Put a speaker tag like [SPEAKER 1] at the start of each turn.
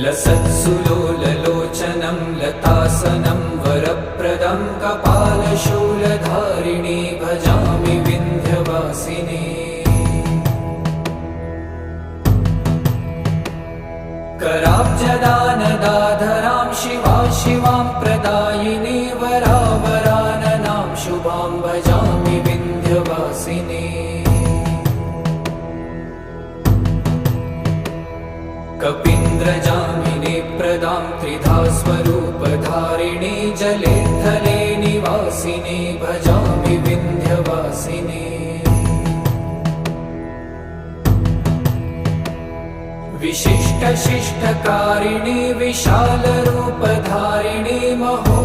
[SPEAKER 1] लसत्सुलोललोचनं लतासनं वरप्रदं कपालशूलधारिणी भजामि विन्ध्यवासिनी। कराब्जदानदाधरां शिवा शिवां प्रदायिनी वरावराननां शुभां भजामि विन्ध्यवासिनी। कपीन्द्रजामिनी प्रदां त्रिधा स्वरूपधारिणी जले थले निवासिनी भजामि विन्ध्यवासिनी। विशिष्टशिष्टकारिणी विशालरूपधारिणी महो